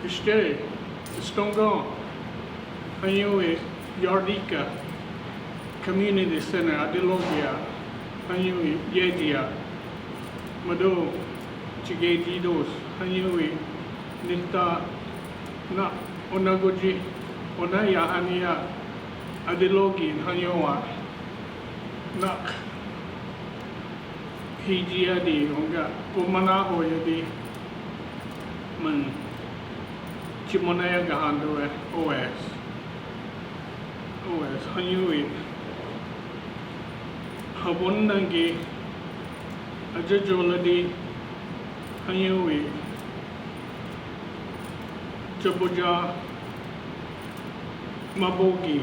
Istere, Stongon, Hanyoe, Yardeka, Community Center, Adilogia, Hanyoe, Yedia, Mado, Chigejidos, Hanyoe, Nita, Na, Onagoji, Onaya Hania, Adilogi, Hanyoa, Nak, Hijiadi, Onga, Umanaho Yadi, Man, Chimonaya Gahandoe, OS, Hanyoe, Habondangi, Ajajoladi, Hanyoe, Jabuja, Mabogi,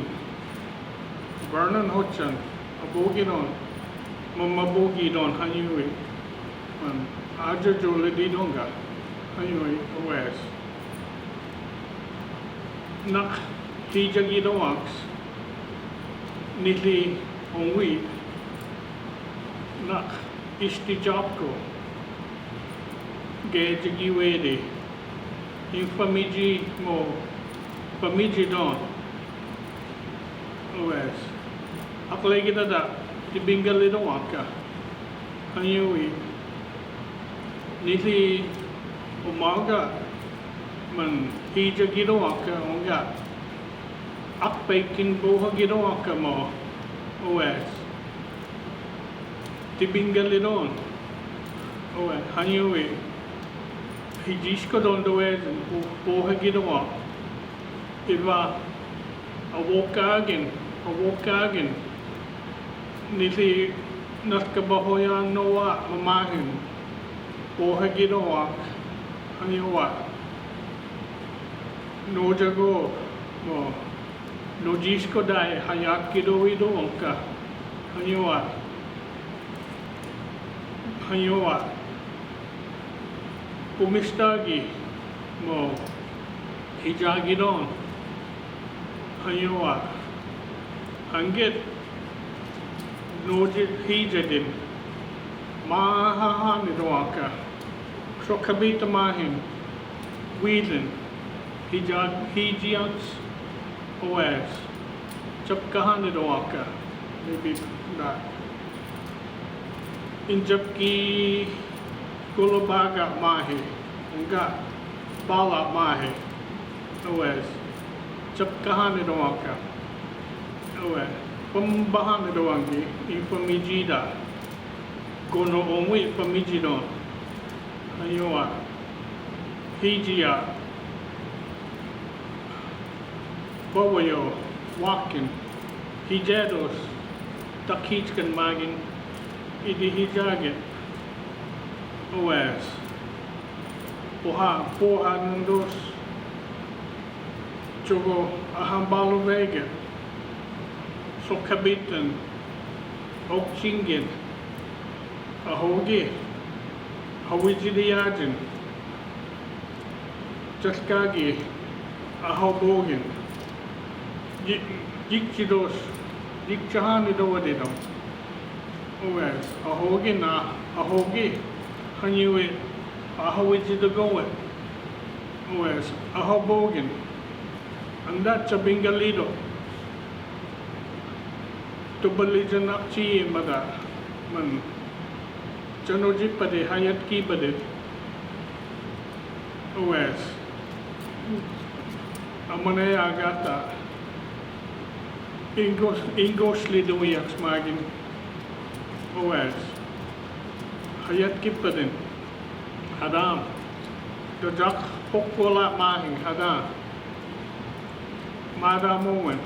Vernon Hochan, Abogidon, Mamabogidon, Hanyoe, Ajajoladi Donga, Hanyoe, OS. Nak Hijagidoax, Nili Onwi, Nak Istijapko, Gejagiwede, Infamiji Mo, Famijidon, OS. Aklegida Tibingalidoaka, Hanyoe, Nili Umaga, Man Hijagidoaka, Onga, Akpekin Bohagidoaka Mo, OS. Tibingalidon, OS. Hanyoe, Hijiskodon does and Bohagidoa, Iva, a Wokagan, Nili Natkabahoya Noa, Mamahin, Bohagidoa, Hanyoa, No Jago, No Jisko Dai, Hayakido Onka, Hanyoa, Pumistagi, Mo, Hijagidon, Hanyoa, Hangit, No Hijadin, Mahahanidoaka, Sokabita Mahin, Wheedlin, Hijians, OS, Chapkahanidoaka, maybe that. Injapki Kulabaga Mahi, Nga Bala Mahi, OS, Chapkahanidoaka, OS, Pambahanidoangi, Infamijida, Gono Onwi Famijidon, Hanyoa, Hijia, Bawayo, Wakin, Hijados, Takichkan Magin, Idi Hijagin, OS, Poha Nandos, Chogo Ahambalo Vega, Sokabitan, Okchingin, Ahogi, Hawijidiyajin, Jaskagi, Ahobogin, Jikchidos, Jikchahanidowadidom, OS, Ahogin, Ahogi, Hanyoe, Ahowijidagoet, OS, Ahobogin, and that's a Bingalido. To Balijan Akchi Mada, Man, Janojipade, Hayat Kibade, OS, Amanaya Agata, Ingos Lidoyax Magin, OS, Hayat Kipadin, Hadam, the Jack Pokola Mahin, Hadam, Mada Moment,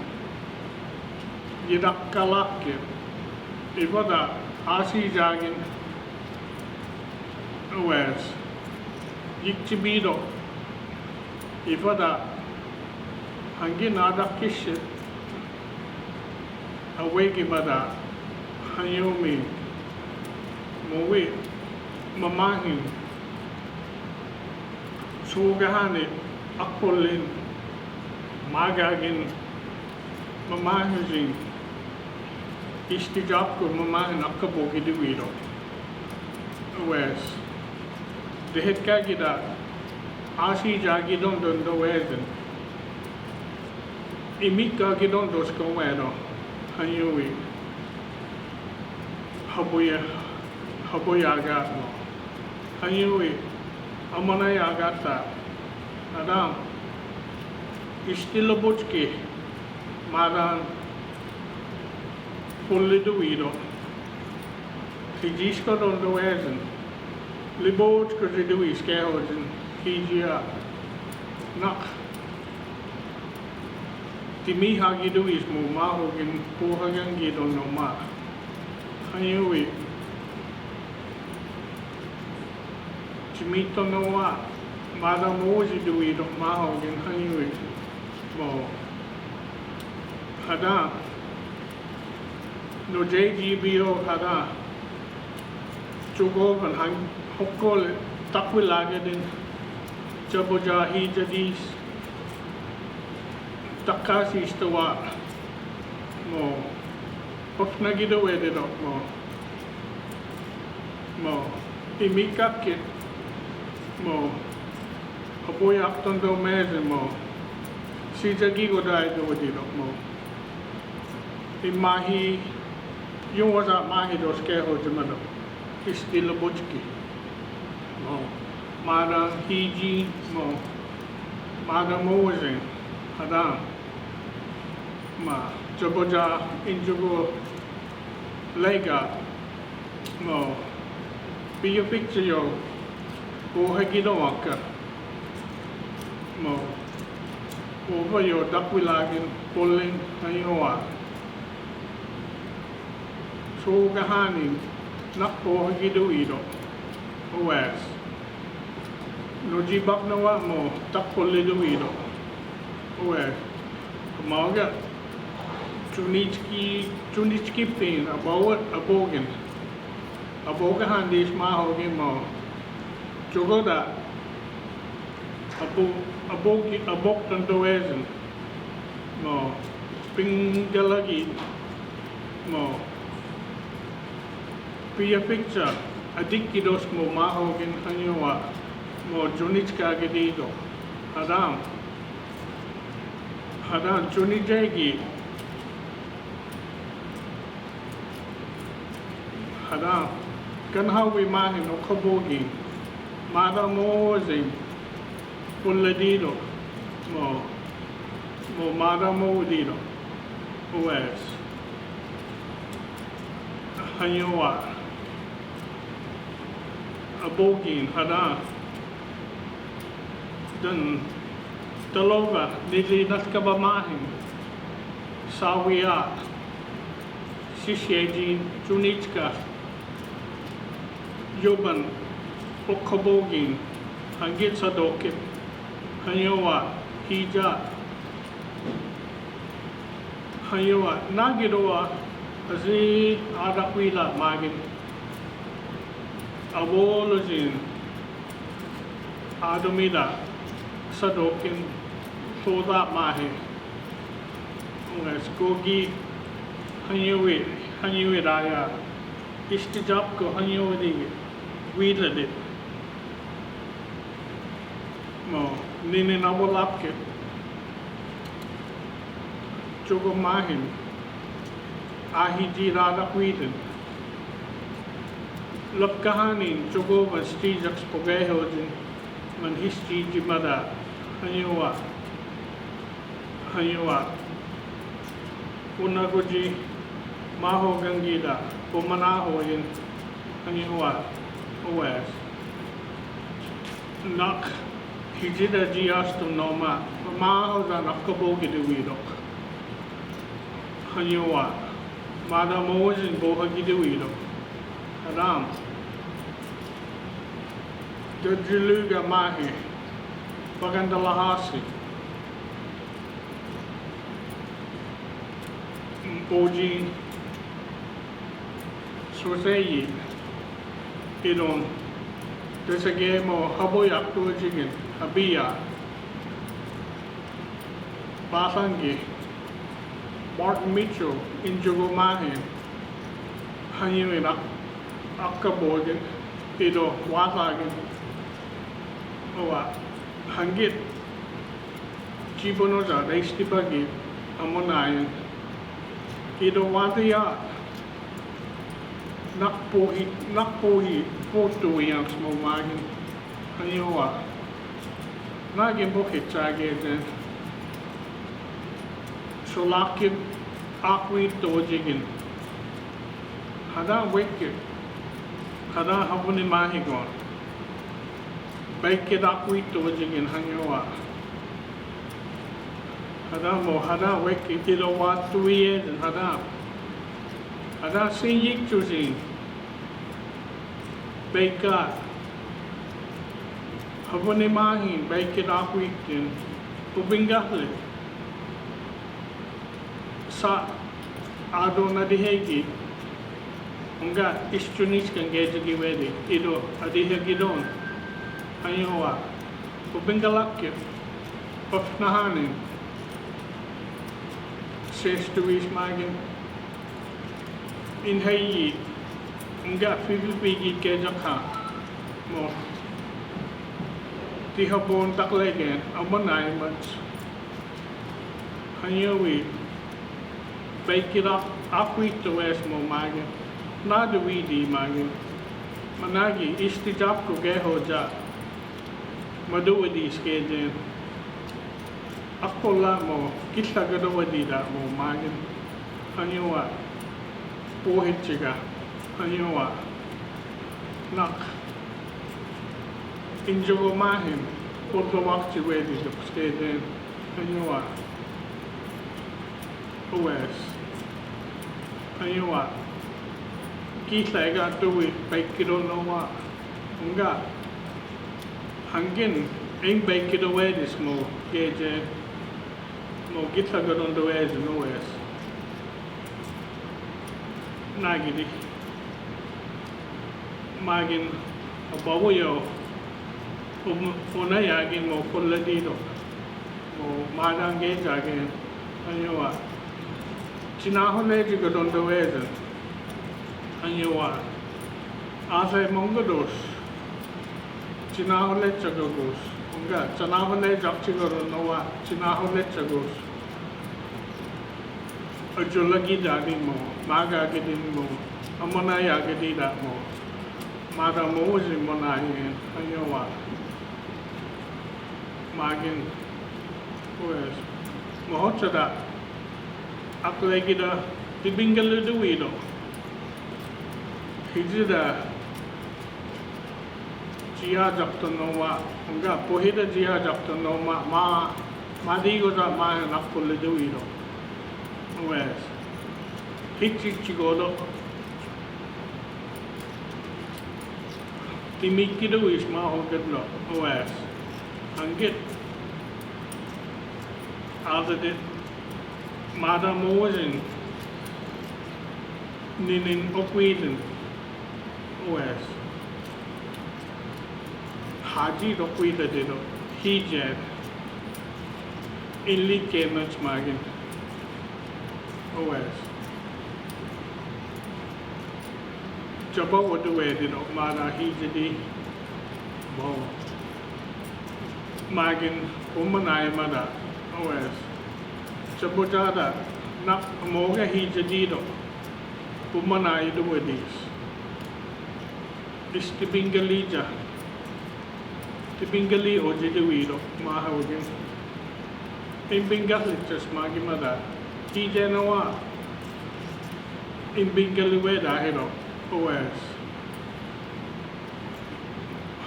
Yidak Kalakir, Ivada, Asi Jagin, OS, Yikchibido, Ivada, Hangin Adakishit, Awegi Bada, Hanyomi, Mowi, Mamahin, Sugahani, Apolin, Magagin, Mamahizin, Istijapko, Mamahin, Akabogi Divido, OS, the Hitkagida, Asi jagi don do wezen. Imika gidon dos koweno. Hanyui. Habuya agat mo. Hanyui. Amanay agata. Adam. Istilabuchki. Madan. Pulliduido. Hijisko don do wezen. Libochko zidui skehozen. Hijia. Nak. Timi hagidui ismo mahogin puhagan gidon no ma. Hanyui. Chimito no wa. Mada mozi dui do mahogin hanyui. Mo. Hada. No JGBO hada. Chugovan hang hokol takwilagadin. Jabojahi jadis. Takasi istawa. Mo. Poknagido edero mo. Mo. Imikakit. Mo. Apoyak tondo meze mo. Si jagigo dai do edero mo. Imahi. Yung wasa mahi dos keho jemado. Istilabuchki. Mo. Mada hiji mo. Mada mozen. Hadam. Ma. Jaboja injugo lega. Mo. Be a picture yo. Hagido waka. Mo. Over yo dakwilagin pulling hayoa. So gahanin. Nakpo hagido ido. Oas. No jibak na wa mo. Takpulido ido. Oas. Kumaga. Chunichki pin. Abogin. Abogahan dis mahogin mo. Jogoda. Abok tandoezen. Mo. Pingalagi. Mo. Pia picture. Adikidos mo mahogin hanyowa. Mo junichka gedido. Hadam. Hadam junijegi. Hadam. Kanhawi mahin o kabogi. Mada mozing. Pulladido. Mo. Mo mada modido. Oes. Hanyowa. Abogin. Hadam. Dan. Talova. Nili naskabamahin. Sawiya. Sisyeji. Junichka. Yoban. Okabogin. Hangit sa dokip. Hanyowa. Hija. Hanyowa. Nagidowa. Kasi adakwila magin. Abolojin. Adomida. Sa dokin. Soda mahi. Ungas kogi. Hanyowi. Hanyowi raya. Istijab ko hanyowi digi. Widladit. Mo. Nini nabolapke. Chogo mahin. Ahiji rada kwidin. Lapkahanin. Chogo van stijaks pogehojin. Man histiji mada. Hanyowa. Hanyowa. Unagoji. Maho gangida. Pumanahoyin. Hanyowa. Oas. Nak. Hijida jiastu noma. Maho dan akabogi de widok. Hanyowa. Mada mozin bohagi de widok. Hadam. Dajiluga mahi. Pagandalahasi. Boji. Soseyi. Idon. Desage mo haboyak to jigin. Habiya. Basangi. Martin Mitchell. Injugo mahin. Hanyuin akabogin. Ido wasagin. Owa. hangit jibono za reisti pagi amonayan kido watiya nakpohi foto yang smo magin hanyowa nagin bukit sage den solakin akwi tojigin hada wekit hada habuni mahigon baikit akwi tojigin hanyowa hada wekit ilo watuye den hada siyik chusin baika habuni mahin baikit akwi den ubingahle sa ado na dihegi unga istunis kan gejagi wedi ido adihegi don ayowa ubingalakya ofnahanin sestuis magin in hayi unga fivipigi kejakha mo tihabon taklegen amonai mats hayowi baikira akwito es mo magin nada widi magin managi istijab ko geho ja maduwadi skejen akola mo kitla gadawadi da mo magin hanyowa pohit chiga hanyowa nak injogo mahin porto wakti wedi skejen hanyowa OS hanyowa kitla ega tuwi baikiro nowa unga hangin ing baikiro wedis mo keje mo kitla gadon do es no es nagidi magin abawo yo ona yagin mo kolladido mo madange jagen hanyowa Cinahole juga dondo weden, anyawa. Asai monggodos, cinahole cagogos, enggak, cinahole jak cigoron nawa, cinahole cagos. Ajo lagi jadi mo, maga gedin mo, amonaya gedida mo, mada mo si monayin, anyawa. Magin, pues, mohon sada. Aku lagi dah dibinggal dulu itu, hiji dah jia jabtan nama, enggak pohit dah jia jabtan nama, madi ko dah nak pulih dulu itu, wes, hiji cigodo, timiki dulu isma hoget lo, wes, angkit, ada deh. Mada mozen ninin okwiden OS haji okwida dedo hijab illi kenach magin OS jaba wadu wedino mada hijadi bo magin umanay mada OS Sabotada nak moga hijadido pumana itu wedis istibingalija tibingali ojidewido maha ojin imbingali just magi mada hijanawa imbingali weda hero OS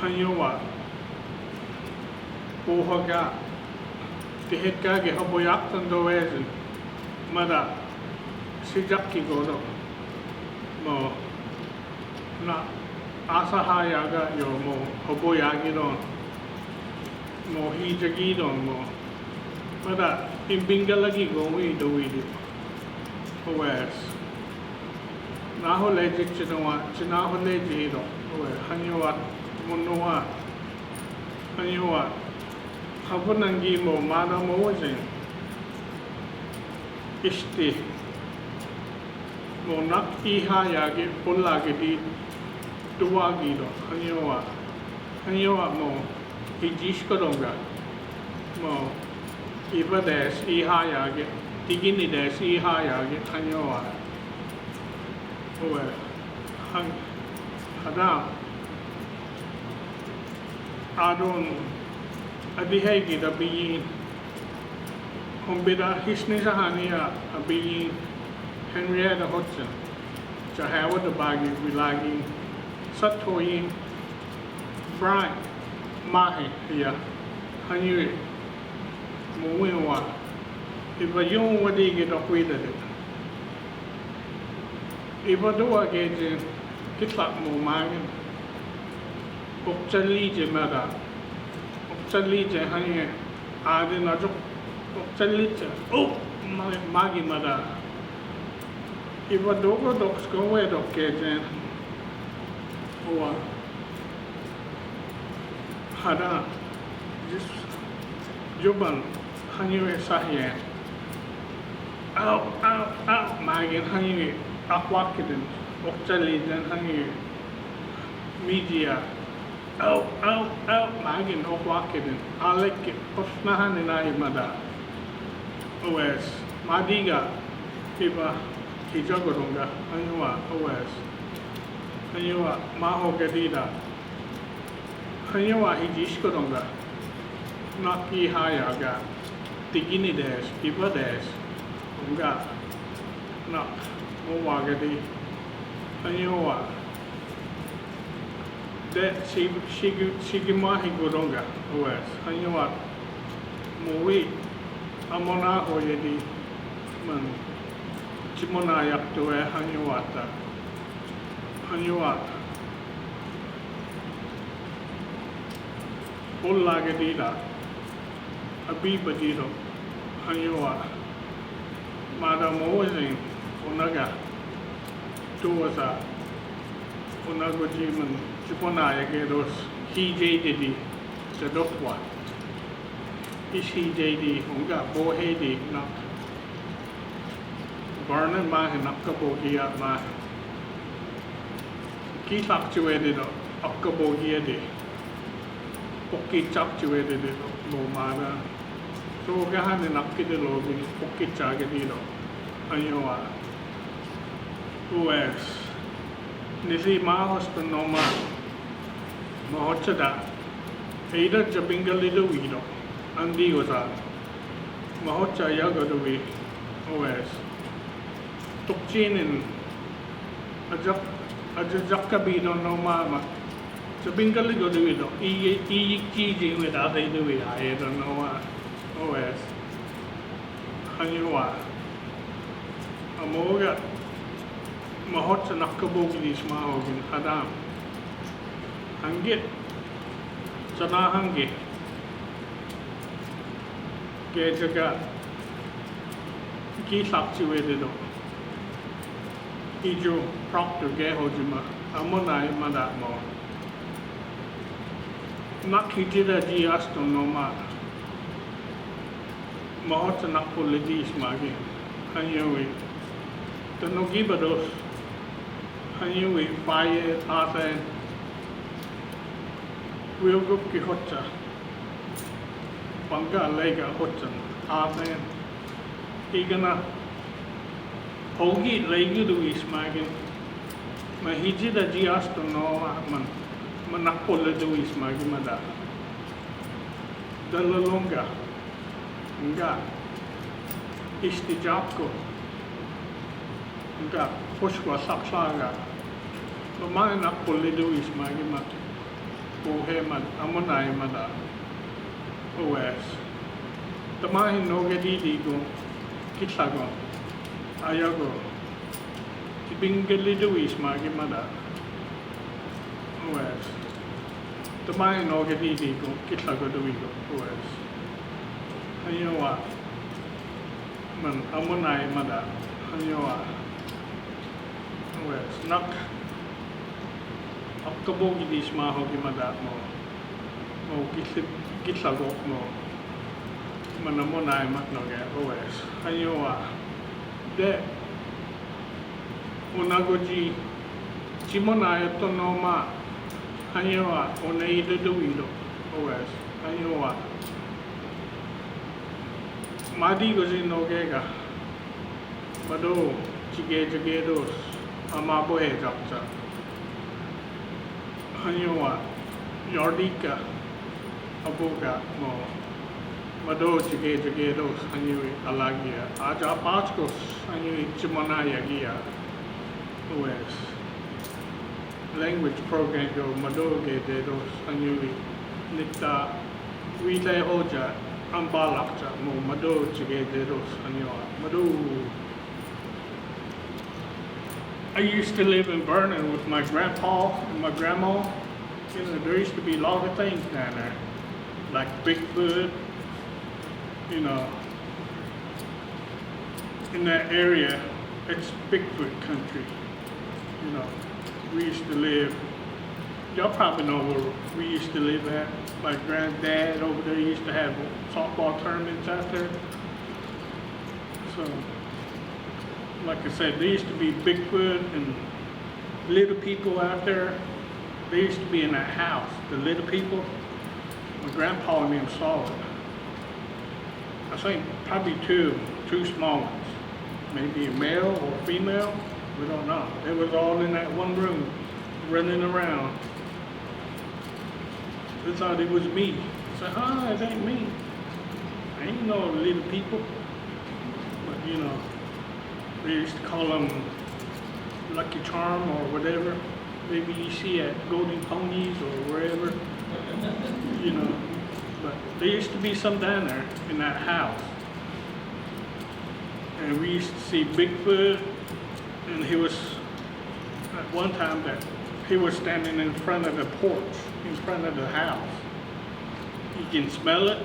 hanyowa pohaga Tihet kage haboyak tando wesen, mada sejak kigodo, mo na asahaya ga yo mo haboyagi don, mo hijagi don mo, mada imbingal lagi gomi doidi, OS. Naho legit chinaho legit do, OS. Hanyawat munuwa, hanyawat. Habun nangi mo mana mo jen isti mo nak iha yage pulla ge di dua gi do hanyowa mo Hijishkodonga, mo, Iba des, Ihayage, Tigini des, Ihayage, Hanyoa, Owe, Hadam, Adon, Adihegi, the being, Humbida, Hisnisahania, a being, Henrietta Hodgson, Jahawa the Bagi, Vilagi, Satoyin, Brian, Mahi, here, Hanyu, Muwa, if a young wadi get up with it. If I do again, Kitlak Mumagan, Upchali Jemada, Upchali Jehani, Adin Ajuk, Upchali, oh, Magi Mada. If I do go dogs go away, dog gajan, or Hada, just Juban, Hanyu Sahian. Ow, Magin, Hanyu, Aquakidin, Upchali, then Hanyu, Media. Ow, Magin, Aquakidin, Alek, Posnahan in Aimada. OS, Madiga, Kiba, Hijagodonga, Hanua, OS, Hanua, Maho Gadida, Hanua, Hijishkodonga, Naki Hayaga, Tigini des, Iba des, Unga, Nak, Mowagadi, Hanua, that Shigimahi Godonga, OS, Hanua, Mowi, Amona Oyedi, Man. Chimona yakto e Hanyuata, Ullagadida, Abibadido, Hanyua, Madam Ozing, Unaga, Tuaza, Unagojiman, Chipona Yagedos, Hijadi, Sadokwa, Ishijadi, Unga, Bohedi, not. Barnum Mahin Akabogia Mah Key fluctuated Akabogia de Poki fluctuated Momana so Gahan and Akidologi Poki Chagadido Ayoa US Nisi Mahostan Noma Mahochada Ada Jabingali the Wido Andigoza Mahocha Yagadui OS Tukchinin Ajakabino no mama. So Bingali go do it. Cheesing without they do it. I don't know what. OS Hanua Amoga Mahotsa Nakabogi Smahogin Adam Hangit Sana Hangi Gajaga Key fluctuated. Ijo Proctor Gehojima, Amonai Madamo Nakitida G Aston Noma Mahota Napolidis Magi, Hanui, the Nogibados, Hanui, Fire, Arthur, Wilguki Hotcha, Banga Lega Hotchan, Arthur, Igana. Hogi lagi tu ismagin, mahiji dah jias tu no manakpol tu ismagin mada. Dalalonga, enggak istijab ko, enggak pushwa saksaga. Pemain nakpol tu ismagin mat, pohemat amonai mada. OS, temahin nogedi di ko, kitlago. Ayago, Tibingali Louis Magimada. OS. The mine Ogadi go, Kitlago Duigo, OS. Hanyoa Man Amonai Mada, Hanyoa OS. Nak Akabogi di Smahogi Mada mo Kitlago mo Manamonai Matnoga, OS. Hanyoa. De Unagoji Chimona Tonoma Hanyoa Oneida Duido OS. Ayun Madi kasi Yardeka. Mado, Chigedos, Amabohe Japsa. Ayun Yardeka, Aboga, Mo. Mado, Chigedos, Ayun Alagia. Aja Paskos, Ayun Chimanaya Gia. OS. Language program go Mado Gedos, Ayun Nikta. Wile Oja. Ang balak sa mo mado chigedos anyo mado. I used to live in Vernon with my grandpa and my grandma. You know, there used to be a lot of things down there, like Bigfoot. You know, in that area, it's Bigfoot country. You know, we used to live. Y'all probably know where we used to live at. My granddad over there used to have softball tournaments out there. So, like I said, there used to be Bigfoot and little people out there. They used to be in that house, the little people. My grandpa and them saw it. I think probably two small ones. Maybe a male or female, we don't know. They was all in that one room, running around. They thought it was me. I said, it ain't me. I ain't no little people. But you know, they used to call them Lucky Charm or whatever. Maybe you see at Golden Ponies or wherever. You know, but there used to be some down there in that house. And we used to see Bigfoot, and he was, at one time that he was standing in front of the porch, in front of the house. You can smell it.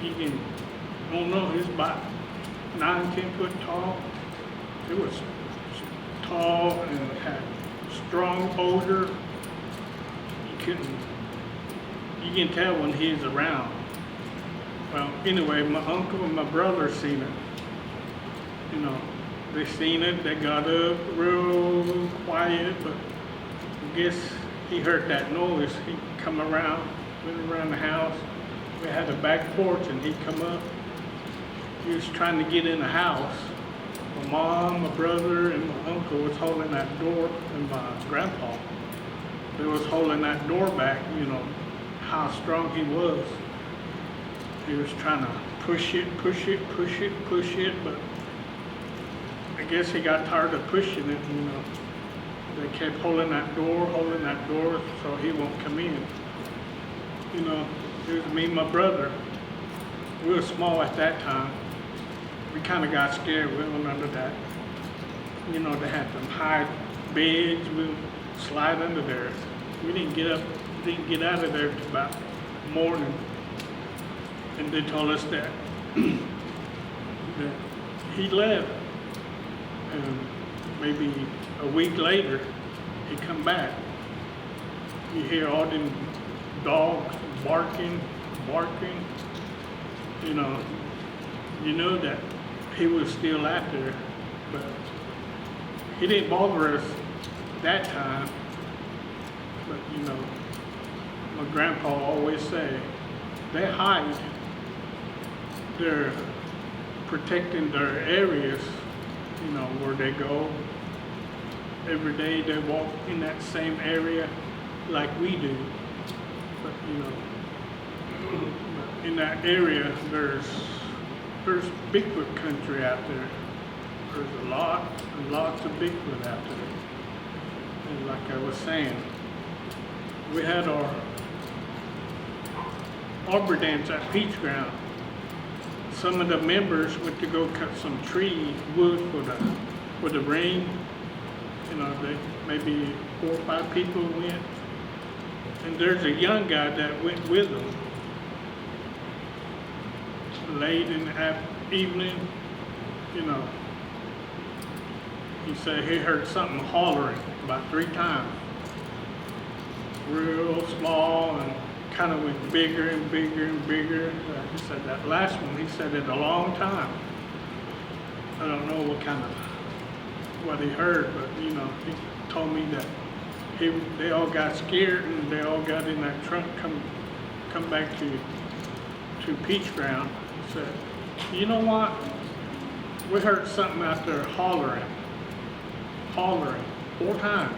You can, I don't know, he's about 9-10 foot tall. It was tall and had strong odor. You can tell when he's around. Well, anyway, my uncle and my brother seen it. You know, they seen it, they got up real quiet, but I guess he heard that noise. He come around, went around the house. We had a back porch and he'd come up. He was trying to get in the house. My mom, my brother, and my uncle was holding that door, and my grandpa. They was holding that door back, you know, how strong he was. He was trying to push it, but I guess he got tired of pushing it, you know. They kept holding that door, so he won't come in. You know, it was me and my brother. We were small at that time. We kind of got scared. We went under that. You know, they had them high beds. We would slide under there. We didn't get out of there until about morning. And they told us that, that he left. And maybe a week later, he come back. You hear all them dogs barking. You know that he was still out there, but he didn't bother us that time. But you know, my grandpa always say, they hide. They're protecting their areas, you know, where they go. Every day they walk in that same area like we do. But you know, in that area there's Bigfoot country out there. There's lots of Bigfoot out there. And like I was saying, we had our Arbor Dance at Peach Ground. Some of the members went to go cut some wood for the ring. You know, maybe 4 or 5 people went. And there's a young guy that went with them. Late in the evening, you know, he said he heard something hollering about 3 times. Real small and kind of went bigger and bigger. He said that last one, he said it a long time. I don't know what he heard, but you know, he told me that they all got scared and they all got in that trunk, come back to Peach Ground. Said, you know what? We heard something out there hollering 4 times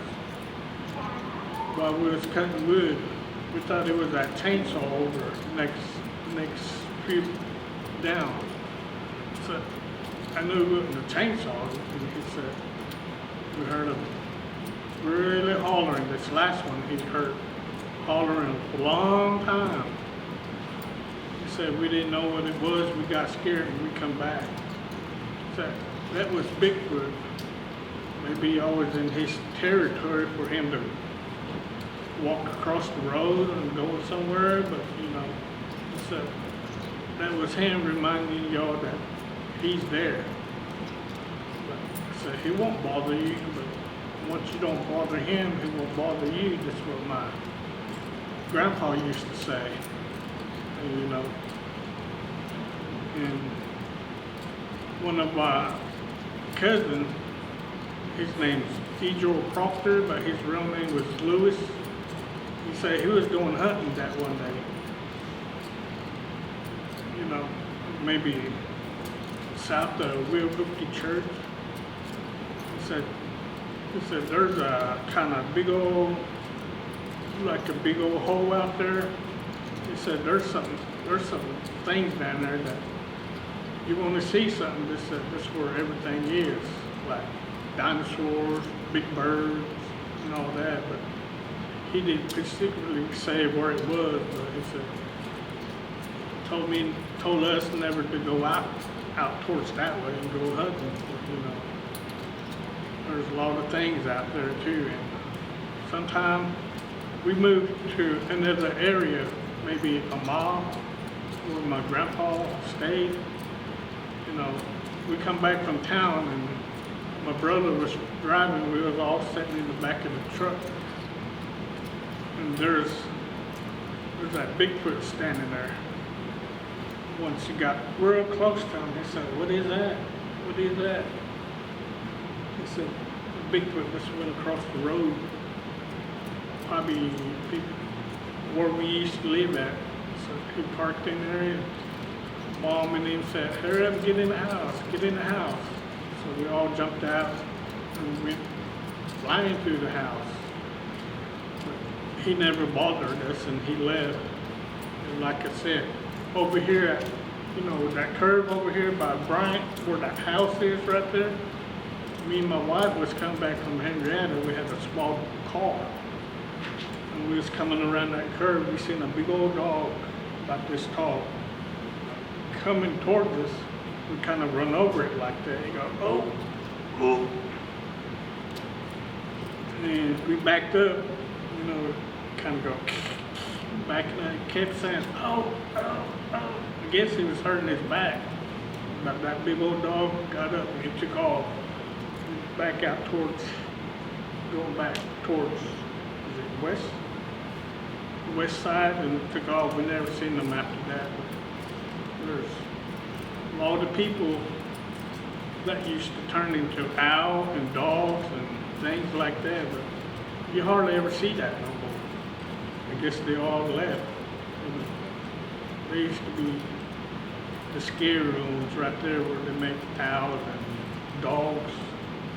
while we was cutting wood. We thought it was that chainsaw over next street down. So I knew it wasn't a chainsaw, and he said we heard him really hollering. This last one he heard hollering a long time. He said we didn't know what it was. We got scared and we come back. So that was Bigfoot. Maybe always in his territory for him to walk across the road and go somewhere, but you know, so that was him reminding y'all that he's there. But, so he won't bother you, but once you don't bother him, he won't bother you. That's what my grandpa used to say, and, you know. And one of my cousins, his name's Phillip Harjo, but his real name was Lewis. He said he was going hunting that one day. You know, maybe south of Yardeka Church. He said there's a kind of big old, like a big old hole out there. He said there's some things down there that you want to see something. This is where everything is, like dinosaurs, big birds, and all that. But he didn't particularly say where it was, but he said, told us never to go out towards that way and go hunting. But, you know, there's a lot of things out there too. And sometimes we moved to another area, maybe a mile where my grandpa stayed. You know, we come back from town and my brother was driving. We was all sitting in the back of the truck. And there's that Bigfoot standing there. Once you got real close to him, he said, "What is that? What is that?" He said, "Bigfoot just went across the road, probably where we used to live at." So he parked in there, and Mom and him said, "Hurry up, get in the house, get in the house." So we all jumped out and went flying through the house. He never bothered us, and he left. And like I said, over here at, you know, that curve over here by Bryant, where that house is right there, me and my wife was coming back from Henrietta. We had a small car, and we was coming around that curve. We seen a big old dog about this tall coming towards us. We kind of run over it like that. He go, "Oh, oh," and we backed up, you know, kind of go back, and he kept saying, "Oh, oh, oh." I guess he was hurting his back. But that big old dog got up and he took off back out towards, going back towards, is it west side, and took off. We never seen them after that. But there's a lot of people that used to turn into owls and dogs and things like that, but you hardly ever see that no more. I guess they all left. And there used to be the scare rooms right there where they make owls and dogs.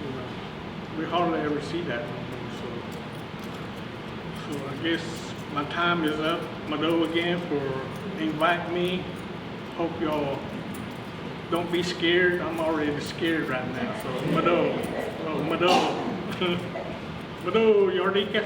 You know, we hardly ever see that no more. So I guess my time is up. Mado again for inviting me. Hope y'all don't be scared. I'm already scared right now. So Mado, Mado, Yardeka.